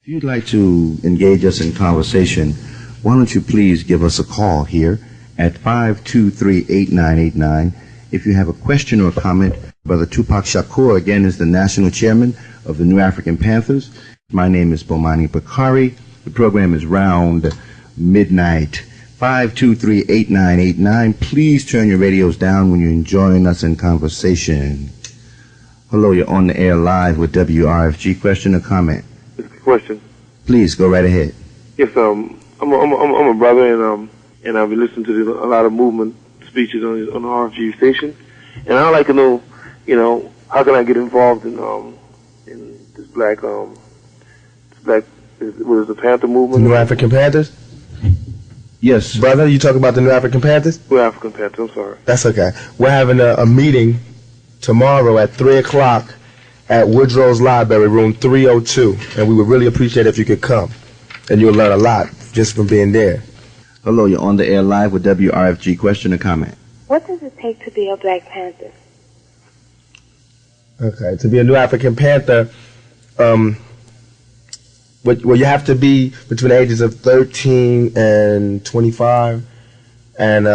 If you'd like to engage us in conversation, why don't you please give us a call here at 523-8989. If you have a question or comment, Brother Tupac Shakur, again, is the national chairman of the New African Panthers. My name is Bomani Bakari. The program is Round Midnight. 523-8989. Please turn your radios down when you're enjoying us in conversation. Hello, you're on the air live with WRFG. Question or comment? Question. Please go right ahead. Yes, I'm a brother, and I've been listening to a lot of movement speeches on the RFG station, and I'd like to know, how can I get involved in this black what is the Panther movement? New African Panthers? Yes. Brother, you talking about the New African Panthers? New African Panthers, I'm sorry. That's okay. We're having a meeting tomorrow at 3 o'clock at Woodrow's Library, room 302, and we would really appreciate it if you could come, and you'll learn a lot just from being there. Hello, you're on the air live with WRFG. Question or comment? What does it take to be a Black Panther? Okay, to be a New African Panther, well, you have to be between the ages of 13 and 25, and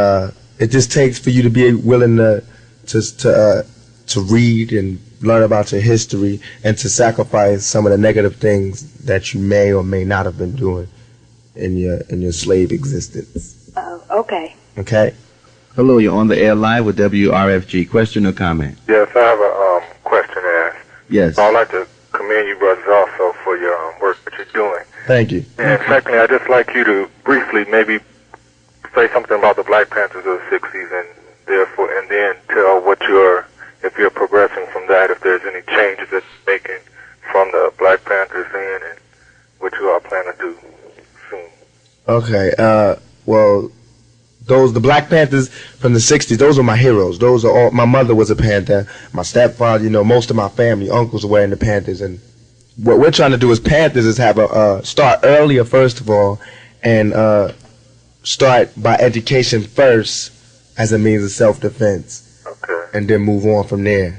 it just takes for you to be willing to read and learn about your history and to sacrifice some of the negative things that you may or may not have been doing in your slave existence. Oh, okay. Okay? Hello, you're on the air live with WRFG. Question or comment? Yes, I have a question to ask. Yes. I'd like to commend you brothers also for your work that you're doing. Thank you. And secondly, I'd just like you to briefly maybe say something about the Black Panthers of the 60s and therefore, and then tell if you're progressing from that, if there's any changes that you're making from the Black Panthers in and what you are planning to do soon. Okay, well, the Black Panthers from the 60s, those are my heroes. Those are all, my mother was a Panther, my stepfather, most of my family, uncles were wearing the Panthers, and what we're trying to do as Panthers is have start earlier, first of all, and start by education first as a means of self-defense. Okay. And then move on from there.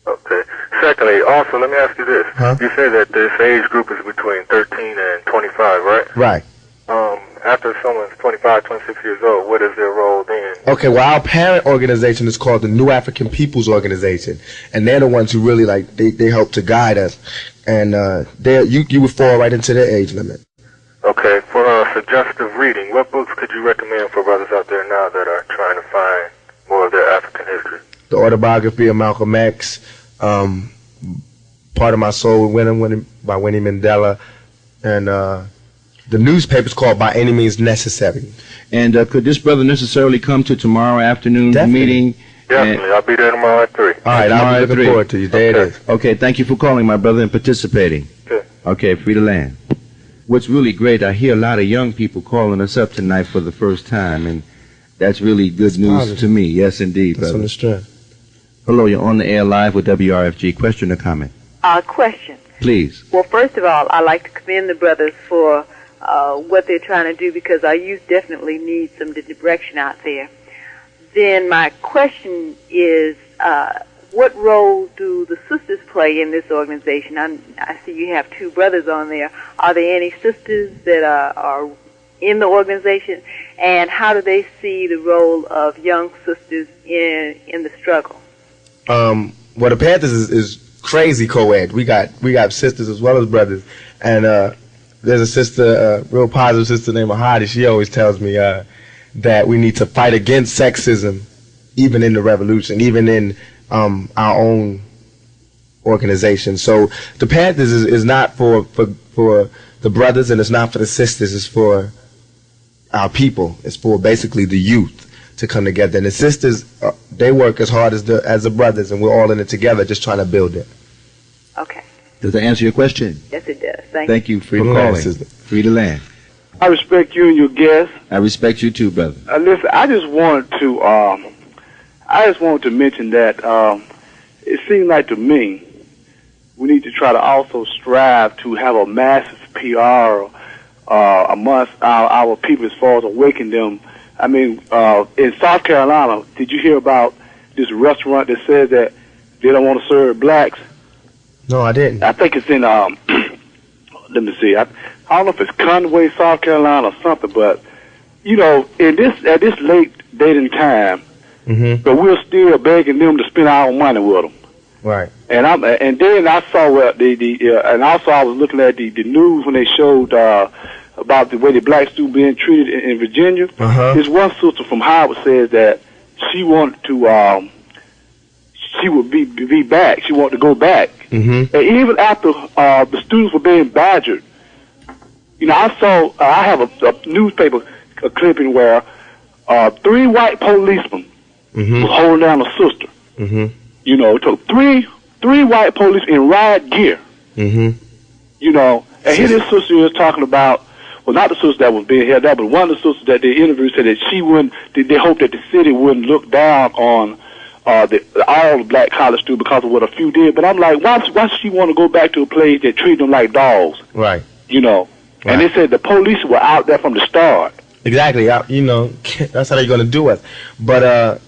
Okay. Secondly, also, let me ask you this. Huh? You say that this age group is between 13 and 25, right? Right. After someone's 25, 26 years old, what is their role then? Okay, well, our parent organization is called the New African People's Organization, and they're the ones who really, they help to guide us, and you would fall right into their age limit. Okay, for suggestive reading, what books could you recommend for brothers out there now that are trying to find more of their African history? The autobiography of Malcolm X, Part of My Soul by Winnie Mandela, and the newspaper's called By Any Means Necessary. And could this brother necessarily come to tomorrow afternoon's meeting? Definitely. I'll be there tomorrow at 3. All right, I'll be looking forward to you. There it is. Okay, thank you for calling, my brother, and participating. Okay. Okay, free to land. What's really great, I hear a lot of young people calling us up tonight for the first time, and that's really good news to me. Yes, indeed, brother. That's on the strength. Hello, you're on the air live with WRFG. Question or comment? Question. Please. Well, first of all, I'd like to commend the brothers for what they're trying to do, because our youth definitely needs some direction out there. Then my question is, what role do the sisters play in this organization? I see you have 2 brothers on there. Are there any sisters that are in the organization? And how do they see the role of young sisters in the struggle? Well, the Panthers is crazy co-ed. We got sisters as well as brothers, and there's a sister, a real positive sister named Mahadi. She always tells me that we need to fight against sexism, even in the revolution, even in our own organization. So the Panthers is not for the brothers, and it's not for the sisters. It's for our people. It's for basically the youth to come together. And the sisters, they work as hard as the brothers, and we're all in it together, just trying to build it. Okay. Does that answer your question? Yes, it does. Thank you. Thank you for calling. Free to land. I respect you and your guests. I respect you too, brother. Listen, I just wanted to mention that it seems like to me we need to try to also strive to have a massive PR amongst our people as far as awakening them. I mean, in South Carolina, did you hear about this restaurant that says that they don't want to serve blacks? No, I didn't. I think it's in let me see, I don't know if it's Conway, South Carolina or something, but, you know, at this late date and time, but we're still begging them to spend our money with them. Right. And then I saw and also I was looking at the news when they showed about the way the black students being treated in Virginia. This one sister from Howard says that she wanted to she would be back. She wanted to go back. And even after the students were being badgered, you know, I have a newspaper clipping where 3 white policemen was holding down a sister. You know, it took three white police in riot gear. You know, and here this sister is talking about, well, not the sister that was being held up, but one of the sisters that they interviewed said that she wouldn't. They hoped that the city wouldn't look down on all the black college students because of what a few did. But I'm like, why does she want to go back to a place that treated them like dogs? Right. You know, and they said the police were out there from the start. Exactly. You know, that's how they're going to do it. But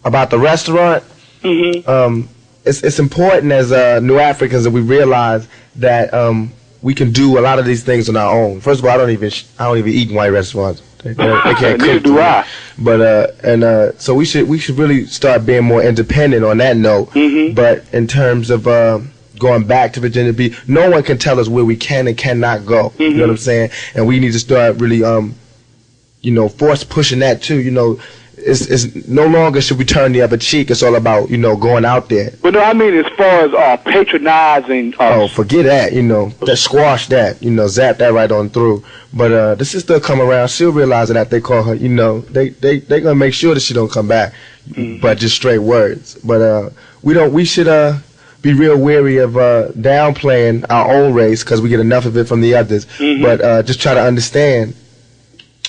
about the restaurant, it's important as New Africans that we realize that we can do a lot of these things on our own. First of all, I don't even eat in white restaurants. They can't cook. Neither do I. But so we should really start being more independent on that note. But in terms of going back to Virginia Beach, no one can tell us where we can and cannot go. You know what I'm saying? And we need to start really you know, force pushing that too. You know, it's no longer should we turn the other cheek. It's all about, you know, going out there. But no, I mean as far as patronizing. Oh, forget that. You know, squash that. You know, zap that right on through. But the sister will come around. She'll realize that they call her. You know, they gonna make sure that she don't come back. But just straight words. But we should be real wary of downplaying our own race because we get enough of it from the others. But just try to understand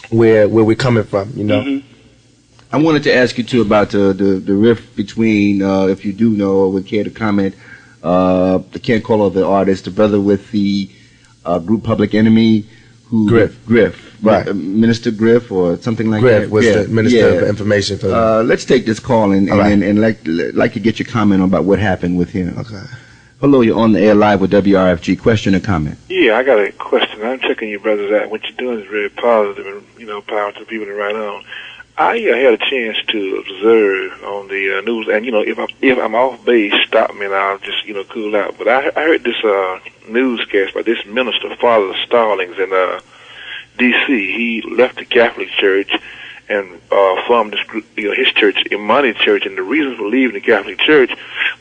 where we're coming from. You know. I wanted to ask you too about the rift between, if you do know or would care to comment, I can't call her the artist, the brother with the group Public Enemy, Griff, right? Minister Griff or something like Griff that. was the Minister of Information for let's take this call and like to get your comment about what happened with him. Okay. Hello, you're on the air live with WRFG. Question or comment? Yeah, I got a question. I'm checking your brothers out. What you're doing is very positive and, you know, power to the people to write on. I had a chance to observe on the news, and you know, if I'm off base, stop me and I'll just, you know, cool out. But I heard this newscast by this minister, Father Stallings, in D.C. He left the Catholic Church and formed this group, you know, his church, Imani Church, and the reason for leaving the Catholic Church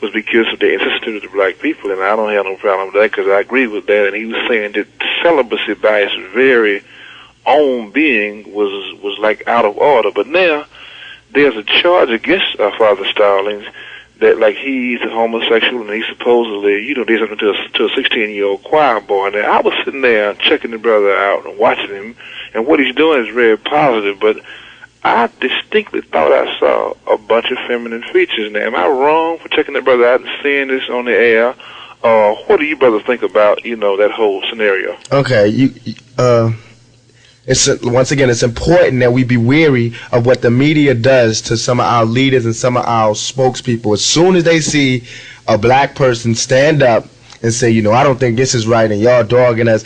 was because of the insensitivity to black people, and I don't have no problem with that because I agree with that. And he was saying that celibacy by its very own being was like out of order, but now there's a charge against Father Stallings that like he's a homosexual and he supposedly, you know, did something to a 16-year-old choir boy. And I was sitting there checking the brother out and watching him, and what he's doing is very positive, but I distinctly thought I saw a bunch of feminine features. Now, am I wrong for checking the brother out and seeing this on the air? What do you brothers think about, you know, that whole scenario? Okay, once again, it's important that we be wary of what the media does to some of our leaders and some of our spokespeople. As soon as they see a black person stand up and say, you know, I don't think this is right, and y'all dogging us,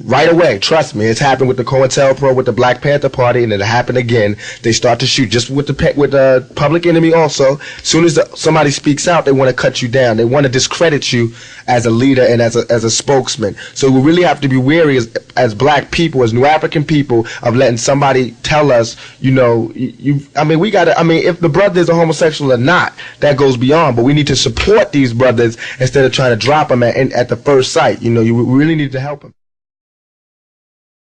right away, trust me, it's happened with the COINTELPRO, with the Black Panther Party, and it'll happen again. They start to shoot, just with the Public Enemy also. As soon as somebody speaks out, they want to cut you down. They want to discredit you as a leader and as a spokesman. So we really have to be wary as black people, as New African people, of letting somebody tell us, you know, if the brother is a homosexual or not, that goes beyond. But we need to support these brothers instead of trying to drop them at the first sight. You know, you really need to help them.